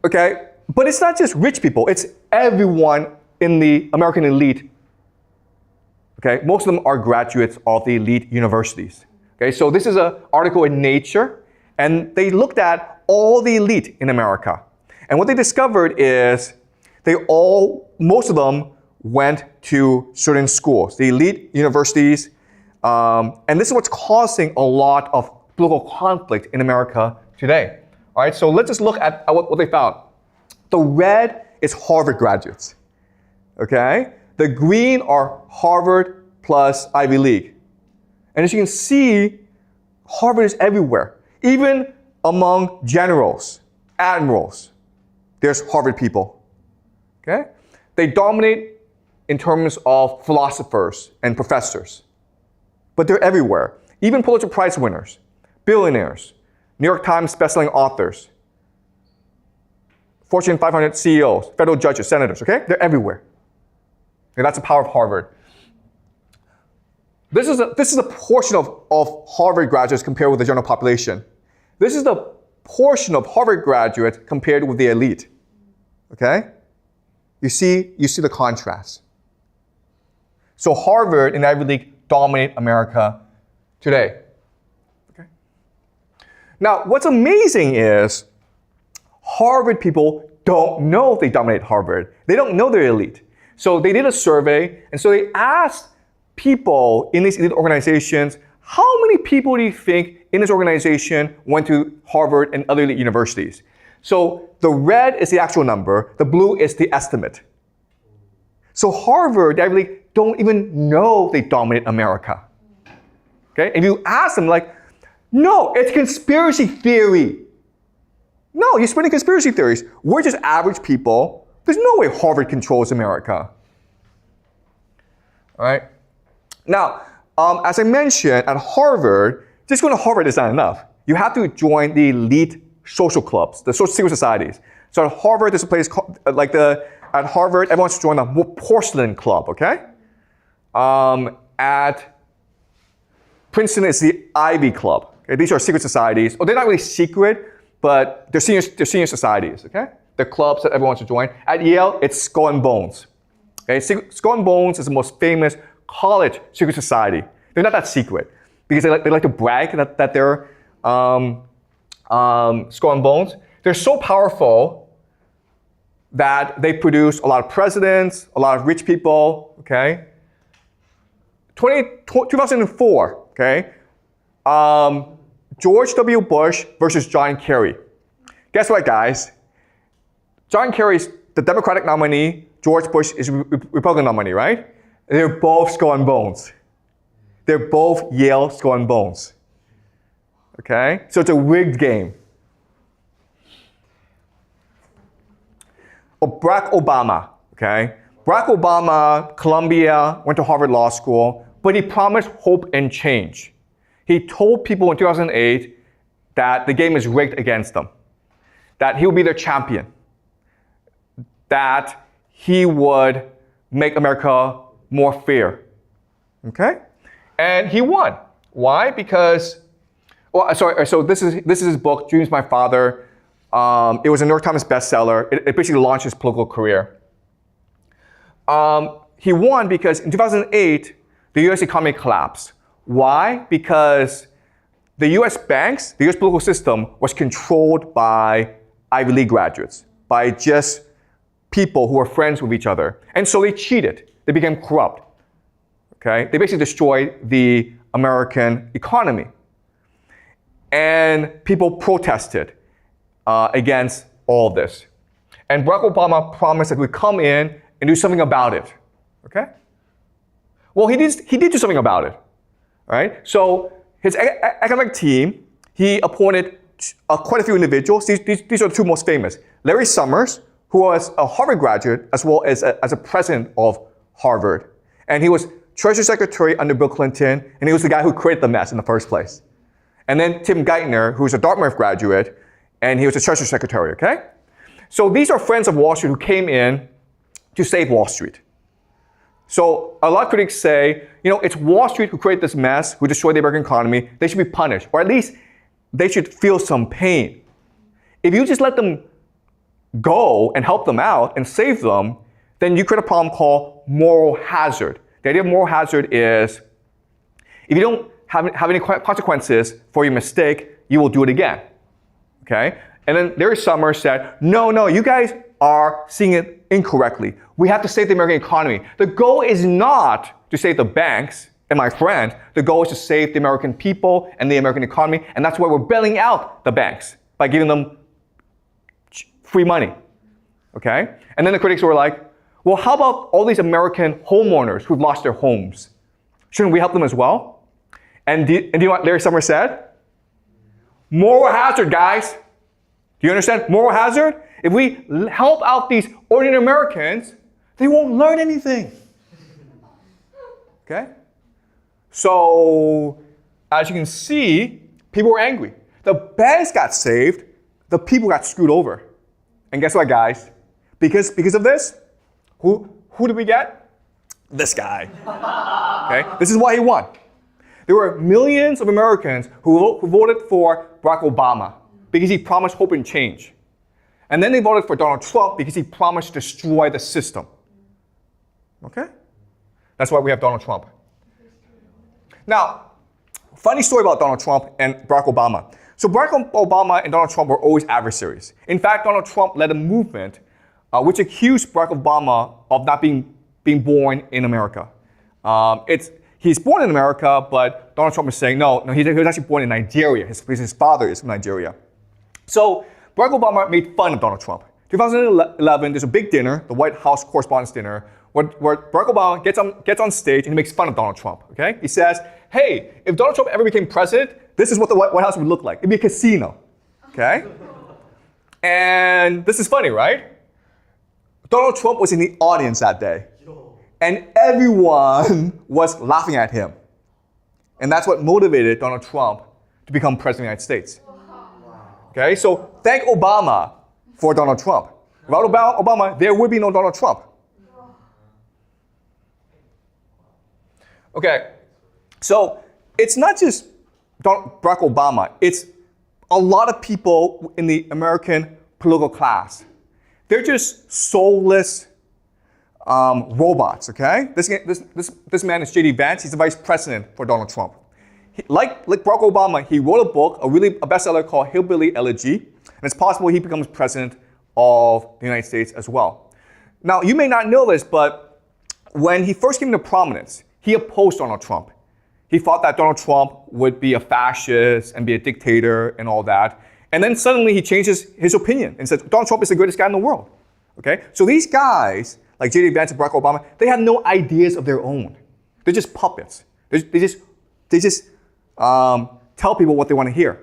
Okay? But it's not just rich people, it's everyone in the American elite. Okay? Most of them are graduates of the elite universities. Okay? So this is an article in Nature, and they looked at all the elite in America. And what they discovered is most of them went to certain schools, the elite universities, and this is what's causing a lot of political conflict in America today. All right, so let's just look at what they found. The red is Harvard graduates, okay? The green are Harvard plus Ivy League. And as you can see, Harvard is everywhere. Even among generals, admirals, there's Harvard people, okay? They dominate in terms of philosophers and professors, but they're everywhere. Even Pulitzer Prize winners, billionaires, New York Times bestselling authors, Fortune 500 CEOs, federal judges, senators, okay? They're everywhere. And that's the power of Harvard. This is a portion of Harvard graduates compared with the general population. This is the portion of Harvard graduates compared with the elite, okay? You see the contrast. So Harvard and Ivy League dominate America today. Okay? Now, what's amazing is Harvard people don't know they dominate Harvard. They don't know they're elite. So they did a survey, and so they asked people in these elite organizations, how many people do you think in this organization went to Harvard and other elite universities? So the red is the actual number, the blue is the estimate. So Harvard, the Ivy League, don't even know they dominate America. Okay? And you ask them like, no, it's conspiracy theory. No, you're spreading conspiracy theories. We're just average people. There's no way Harvard controls America. All right? Now, as I mentioned, at Harvard, just going to Harvard is not enough. You have to join the elite social clubs, the social secret societies. So at Harvard, there's a place called, at Harvard, everyone should join the porcelain club, okay? At Princeton, it's the Ivy Club. Okay? These are secret societies. Oh, they're not really secret, but they're senior societies, okay? They're clubs that everyone should join. At Yale, it's Skull and Bones. Okay? Skull and Bones is the most famous college secret society. They're not that secret because they like to brag that they're Skull and Bones. they're so powerful that they produce a lot of presidents, a lot of rich people, okay? 2004, okay? George W. Bush versus John Kerry. Guess what, guys? John Kerry's the Democratic nominee, George Bush is Republican nominee, right? They're both skull and bones. They're both Yale skull and bones. Okay? So it's a rigged game. Barack Obama, okay? Barack Obama, Columbia, went to Harvard Law School, but he promised hope and change. He told people in 2008 that the game is rigged against them, that he would be their champion, that he would make America more fair, okay? And he won. Why? Because, so this is his book, Dreams My Father. It was a New York Times bestseller. It basically launched his political career. He won because in 2008, the US economy collapsed. Why? Because the US banks, the US political system was controlled by Ivy League graduates, by just people who were friends with each other. And so they cheated. They became corrupt. Okay? They basically destroyed the American economy. And people protested against all of this. And Barack Obama promised that he would come in and do something about it. Okay? Well, he did do something about it. Right? So his economic team, he appointed quite a few individuals. These are the two most famous. Larry Summers, who was a Harvard graduate as well as a president of Harvard. And he was Treasury Secretary under Bill Clinton, and he was the guy who created the mess in the first place. And then Tim Geithner, who was a Dartmouth graduate, and he was the Treasury Secretary, okay? So these are friends of Wall Street who came in to save Wall Street. So a lot of critics say, it's Wall Street who created this mess, who destroyed the American economy. They should be punished, or at least they should feel some pain. If you just let them go and help them out and save them, then you create a problem called moral hazard. The idea of moral hazard is if you don't have any consequences for your mistake, you will do it again. Okay? And then Larry Summers said, no, you guys are seeing it incorrectly. We have to save the American economy. The goal is not to save the banks and my friends. The goal is to save the American people and the American economy, and that's why we're bailing out the banks by giving them free money. Okay? And then the critics were like, well, how about all these American homeowners who've lost their homes? Shouldn't we help them as well? And do you know what Larry Summers said? Moral hazard, guys. Do you understand? Moral hazard? If we help out these ordinary Americans, they won't learn anything. Okay? So, as you can see, people were angry. The banks got saved, the people got screwed over. And guess what, guys? Because of this, who did we get? This guy. Okay? This is why he won. There were millions of Americans who voted for Barack Obama because he promised hope and change. And then they voted for Donald Trump because he promised to destroy the system. Okay? That's why we have Donald Trump. Now, funny story about Donald Trump and Barack Obama. So Barack Obama and Donald Trump were always adversaries. In fact, Donald Trump led a movement which accused Barack Obama of not being born in America. He's born in America, but Donald Trump is saying, no, he was actually born in Nigeria. His father is from Nigeria. So Barack Obama made fun of Donald Trump. 2011, there's a big dinner, the White House Correspondents' Dinner, where Barack Obama gets on stage and he makes fun of Donald Trump. Okay? He says, hey, if Donald Trump ever became president, this is what the White House would look like. It'd be a casino. Okay? And this is funny, right? Donald Trump was in the audience that day. And everyone was laughing at him. And that's what motivated Donald Trump to become president of the United States. Okay, so thank Obama for Donald Trump. Without Obama, there would be no Donald Trump. Okay, so it's not just Barack Obama. It's a lot of people in the American political class. They're just soulless robots, okay? This man is J.D. Vance. He's the vice president for Donald Trump. Like Barack Obama, he wrote a book, a bestseller called Hillbilly Elegy. And it's possible he becomes president of the United States as well. Now, you may not know this, but when he first came to prominence, he opposed Donald Trump. He thought that Donald Trump would be a fascist and be a dictator and all that. And then suddenly he changes his opinion and says, Donald Trump is the greatest guy in the world. Okay? So these guys, like J.D. Vance and Barack Obama, they have no ideas of their own. They're just puppets. They just tell people what they want to hear.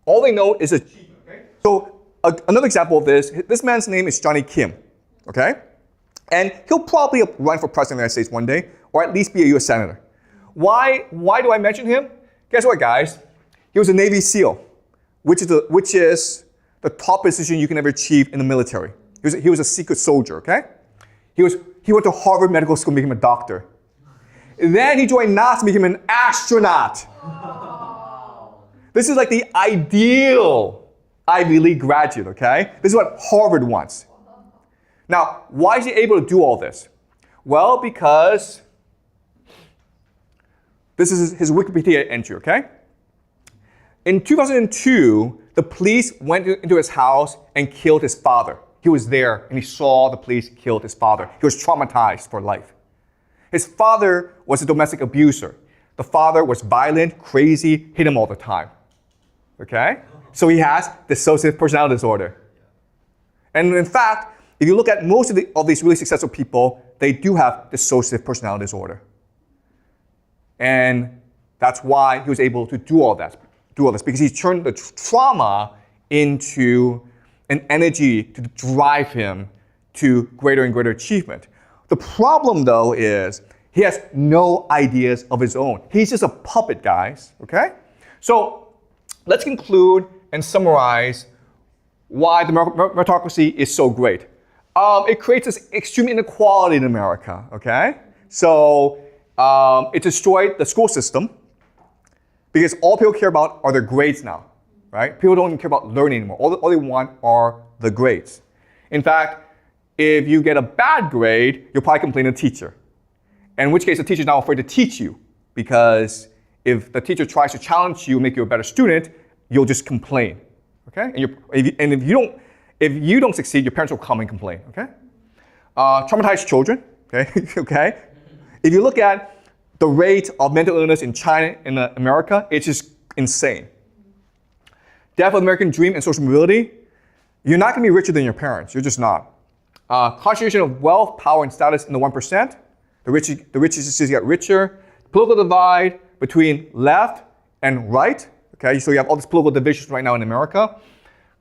All they know is achievement. Okay? So another example of this man's name is Johnny Kim. Okay? And he'll probably run for president of the United States one day, or at least be a U.S. Senator. Why do I mention him? Guess what, guys? He was a Navy SEAL, which is the top position you can ever achieve in the military. He was a secret soldier, okay? He went to Harvard Medical School, became a doctor. And then he joined NASA, became an astronaut. This is like the ideal Ivy League graduate, okay? This is what Harvard wants. Now, why is he able to do all this? Well, because this is his Wikipedia entry, okay? In 2002, the police went into his house and killed his father. He was there and he saw the police kill his father. He was traumatized for life. His father was a domestic abuser. The father was violent, crazy, hit him all the time. Okay? So he has dissociative personality disorder. And in fact, if you look at most of these really successful people, they do have dissociative personality disorder. And that's why he was able to do all this, because he turned the trauma into an energy to drive him to greater and greater achievement. The problem, though, is he has no ideas of his own. He's just a puppet, guys, okay? So let's conclude and summarize why the meritocracy is so great. It creates this extreme inequality in America, okay? So it destroyed the school system because all people care about are their grades now, right? People don't even care about learning anymore. All they want are the grades. In fact, if you get a bad grade, you'll probably complain to the teacher. In which case, the teacher's now afraid to teach you because if the teacher tries to challenge you and make you a better student, you'll just complain, okay? And if you don't succeed, your parents will come and complain, okay? Traumatized children, okay? Okay? If you look at the rate of mental illness in China and America, it's just insane. Death of the American dream and social mobility, you're not going to be richer than your parents. You're just not. Concentration of wealth, power, and status in the 1%. The richest just get richer. Political divide between left and right. Okay, so you have all these political divisions right now in America.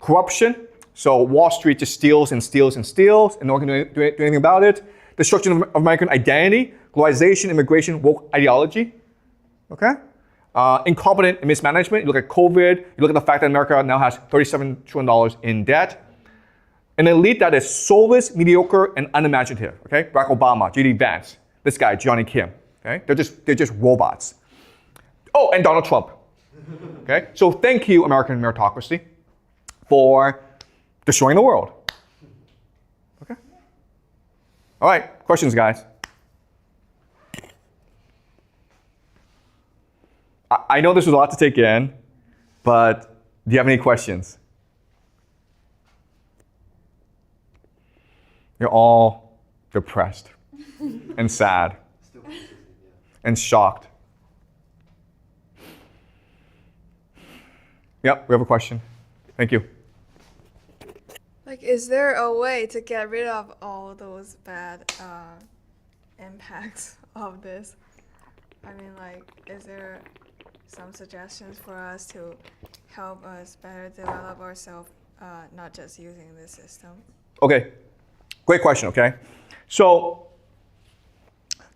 Corruption. So Wall Street just steals and steals and steals, and no one can do anything about it. Destruction of American identity. Globalization, immigration, woke ideology. Okay? Incompetent and mismanagement. You look at COVID. You look at the fact that America now has $37 trillion in debt. An elite that is soulless, mediocre, and unimaginative. Okay? Barack Obama, J.D. Vance, this guy, Johnny Kim. Okay? They're just robots. Oh, and Donald Trump. Okay? So thank you, American meritocracy, for destroying the world. Okay? All right, questions, guys? I know this was a lot to take in, but do you have any questions? You're all depressed and sad and shocked. Yep, we have a question. Thank you.
Like, is there a way to get rid of all those bad impacts of this? I mean, like, is there some suggestions for us to help us better develop ourselves, not just using this system?
Okay, great question, okay? So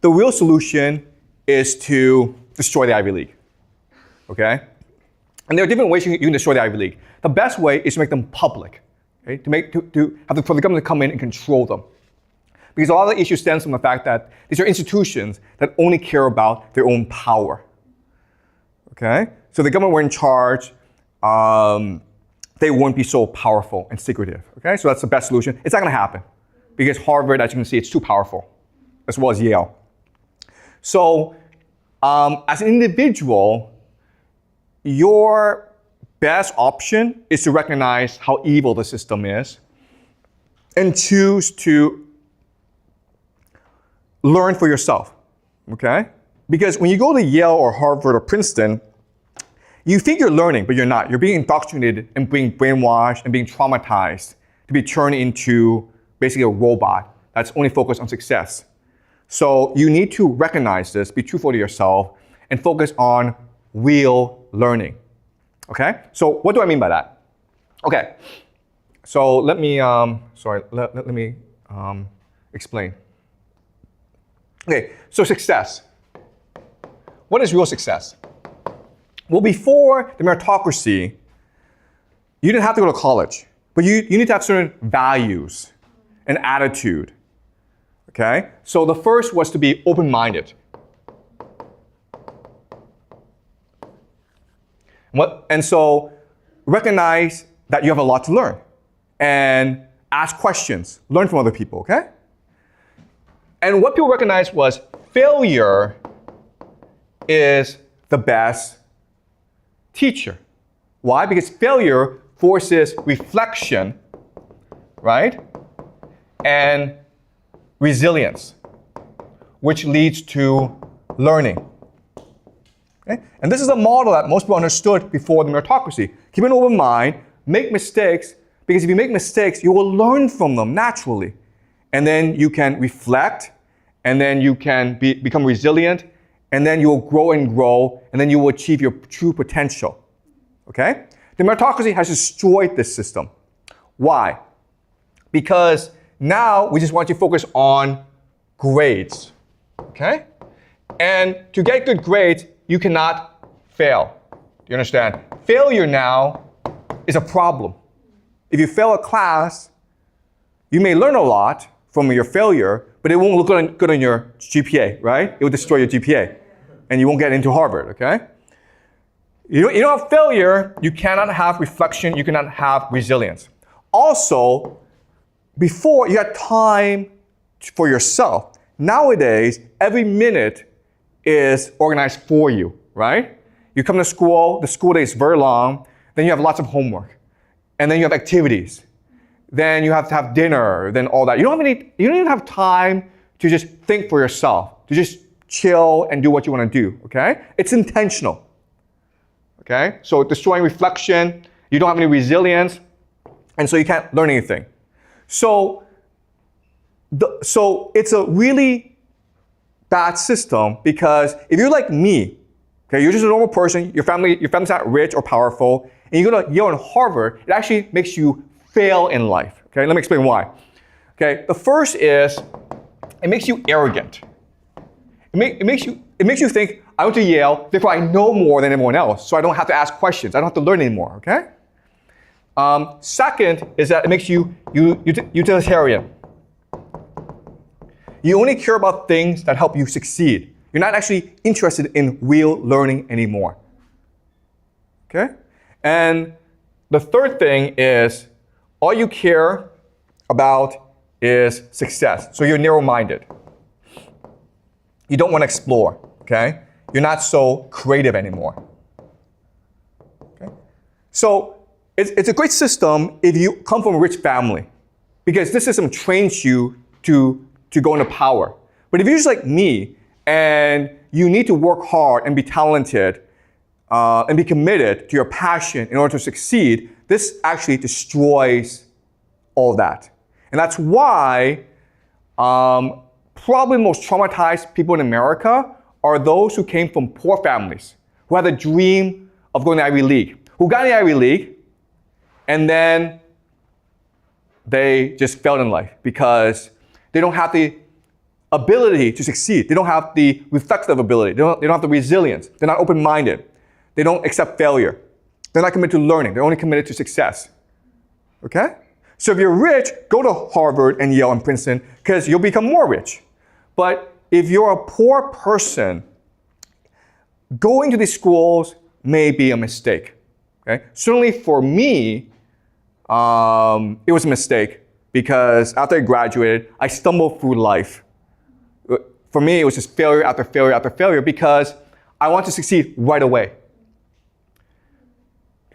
the real solution is to destroy the Ivy League, okay? And there are different ways you can destroy the Ivy League. The best way is to make them public, okay? For the government to come in and control them. Because a lot of the issue stems from the fact that these are institutions that only care about their own power, okay? So if the government were in charge, they wouldn't be so powerful and secretive, okay? So that's the best solution. It's not gonna happen because Harvard, as you can see, it's too powerful, as well as Yale. So as an individual, your best option is to recognize how evil the system is and choose to learn for yourself, okay? Because when you go to Yale or Harvard or Princeton, you think you're learning, but you're not. You're being indoctrinated and being brainwashed and being traumatized to be turned into basically a robot that's only focused on success. So you need to recognize this, be truthful to yourself, and focus on real learning, okay? So what do I mean by that? Okay, so let me, let me explain. Okay, so success. What is real success? Well, before the meritocracy, you didn't have to go to college, but you need to have certain values and attitude, okay? So the first was to be open-minded. And so recognize that you have a lot to learn and ask questions, learn from other people, okay? And what people recognized was failure is the best teacher. Why? Because failure forces reflection, right? And resilience, which leads to learning. Okay? And this is a model that most people understood before the meritocracy. Keep an open mind, make mistakes, because if you make mistakes, you will learn from them naturally. And then you can reflect, and then you can become resilient, and then you will grow, and then you will achieve your true potential. Okay? The meritocracy has destroyed this system. Why? Because now we just want you to focus on grades. Okay? And to get good grades, you cannot fail. Do you understand? Failure now is a problem. If you fail a class, you may learn a lot from your failure, but it won't look good on your GPA, right? It will destroy your GPA, and you won't get into Harvard, okay? You don't have failure, you cannot have reflection, you cannot have resilience. Also, before you had time for yourself. Nowadays, every minute is organized for you, right? You come to school, the school day is very long, then you have lots of homework, and then you have activities. Then you have to have dinner, then all that. You don't even have time to just think for yourself, to just chill and do what you want to do, okay? It's intentional, okay? So destroying reflection, you don't have any resilience, and so you can't learn anything. So it's a really bad system because if you're like me, okay, you're just a normal person, your family's not rich or powerful, and you go to Yale and Harvard, it actually makes you fail in life. Okay, let me explain why. Okay, the first is it makes you arrogant. It makes you think, I went to Yale, therefore I know more than everyone else, so I don't have to ask questions. I don't have to learn anymore, okay? Second is that it makes you utilitarian. You only care about things that help you succeed. You're not actually interested in real learning anymore. Okay? And the third thing is all you care about is success. So you're narrow-minded. You don't want to explore, okay? You're not so creative anymore. Okay? So it's a great system if you come from a rich family, because this system trains you to go into power. But if you're just like me and you need to work hard and be talented and be committed to your passion in order to succeed, this actually destroys all that. And that's why probably the most traumatized people in America are those who came from poor families, who had the dream of going to Ivy League, who got in the Ivy League, and then they just failed in life because they don't have the ability to succeed. They don't have the reflective ability. They don't have the resilience. They're not open-minded. They don't accept failure. They're not committed to learning. They're only committed to success. Okay? So if you're rich, go to Harvard and Yale and Princeton because you'll become more rich. But if you're a poor person, going to these schools may be a mistake. Okay? Certainly for me, it was a mistake because after I graduated, I stumbled through life. For me, it was just failure after failure after failure because I want to succeed right away.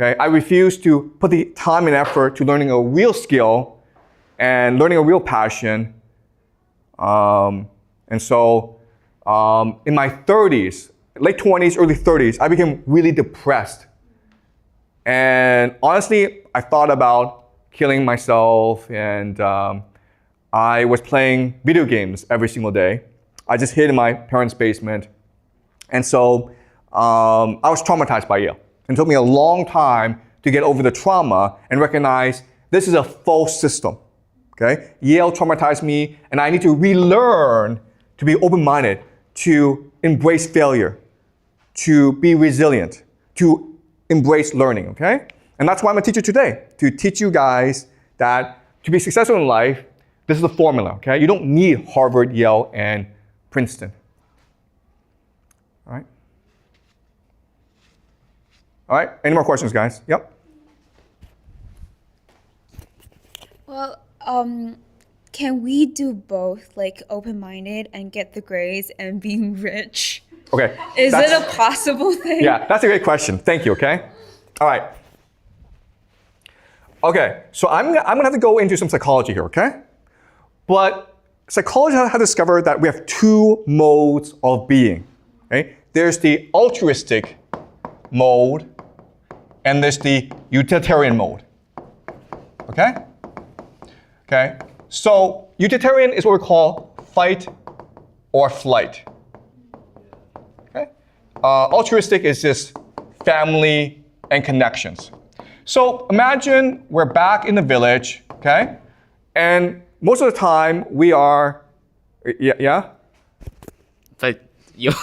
Okay? I refuse to put the time and effort to learning a real skill and learning a real passion. And so in my 30s, late 20s, early 30s, I became really depressed. And honestly, I thought about killing myself, and I was playing video games every single day. I just hid in my parents' basement. And so I was traumatized by Yale. It took me a long time to get over the trauma and recognize this is a false system. Okay? Yale traumatized me, and I need to relearn to be open-minded, to embrace failure, to be resilient, to embrace learning, okay? And that's why I'm a teacher today, to teach you guys that to be successful in life, this is the formula, okay? You don't need Harvard, Yale, and Princeton. All right? All right, any more questions, guys? Yep.
Well, can we do both, like open-minded and get the grades and being rich?
Okay.
Is it a possible thing?
Yeah, that's a great question. Thank you, okay? All right. Okay, so I'm gonna have to go into some psychology here, okay? But psychologists have discovered that we have two modes of being, okay? There's the altruistic mode, and there's the utilitarian mode, okay? Okay, so utilitarian is what we call fight or flight. Okay, altruistic is just family and connections. So imagine we're back in the village, okay, and most of the time we are, yeah.
But you,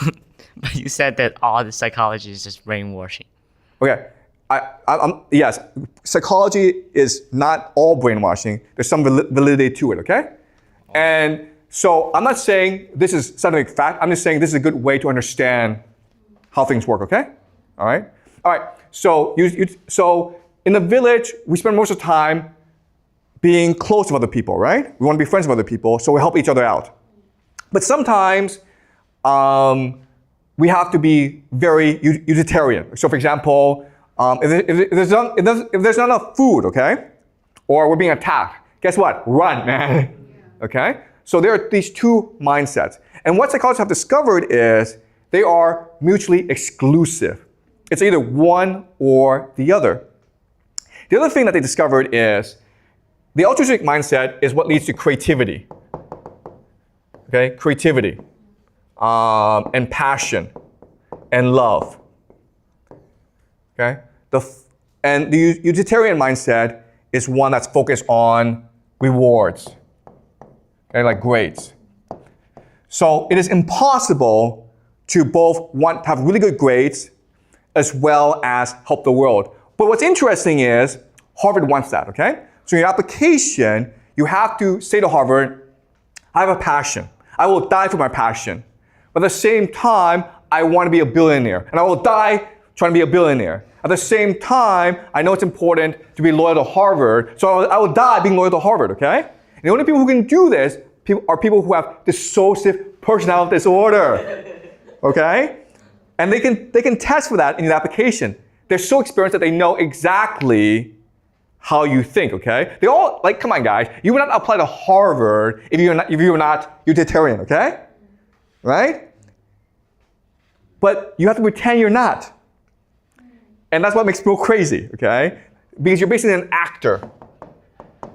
but you said that all the psychology is just brainwashing.
Okay. Yes, psychology is not all brainwashing. There's some validity to it, okay? And so I'm not saying this is scientific fact. I'm just saying this is a good way to understand how things work, okay? All right? All right, so, so in the village, we spend most of the time being close to other people, right? We want to be friends with other people, so we help each other out. But sometimes we have to be very utilitarian. So for example, if there's not enough food, okay, or we're being attacked, guess what? Run, man. Okay? So there are these two mindsets. And what psychologists have discovered is they are mutually exclusive. It's either one or the other. The other thing that they discovered is the altruistic mindset is what leads to creativity. Okay? Creativity, and passion, and love. Okay? And the utilitarian mindset is one that's focused on rewards, okay, like grades. So it is impossible to both want to have really good grades as well as help the world. But what's interesting is Harvard wants that, okay? So in your application, you have to say to Harvard, I have a passion. I will die for my passion. But at the same time, I want to be a billionaire. And I will die trying to be a billionaire. At the same time, I know it's important to be loyal to Harvard, so I will die being loyal to Harvard, okay? And the only people who can do this are people who have dissociative personality disorder, okay? And they can test for that in the application. They're so experienced that they know exactly how you think, okay? They all, like, come on guys, you would not apply to Harvard if you were not utilitarian, okay? Right? But you have to pretend you're not. And that's what makes people crazy, okay? Because you're basically an actor.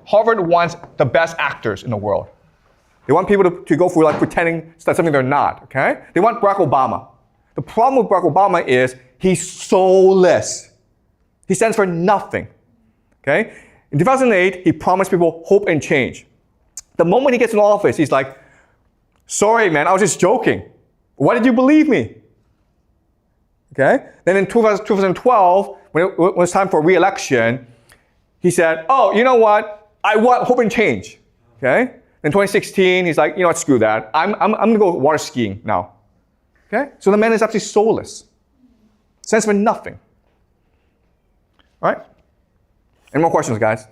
Harvard wants the best actors in the world. They want people to go for like pretending that's something they're not, okay? They want Barack Obama. The problem with Barack Obama is he's soulless. He stands for nothing, okay? In 2008, he promised people hope and change. The moment he gets in office, he's like, sorry man, I was just joking. Why did you believe me? Okay? Then in 2012, when it was time for re-election, he said, oh, you know what? I want hope and change. Okay? In 2016, he's like, you know what, screw that. I'm going to go water skiing now. Okay? So the man is actually soulless. Stands for nothing. All right? Any more questions, guys?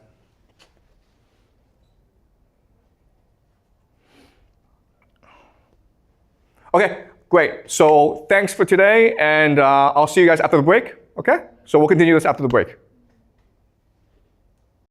Okay. Great. So thanks for today, and I'll see you guys after the break. Okay? So we'll continue this after the break.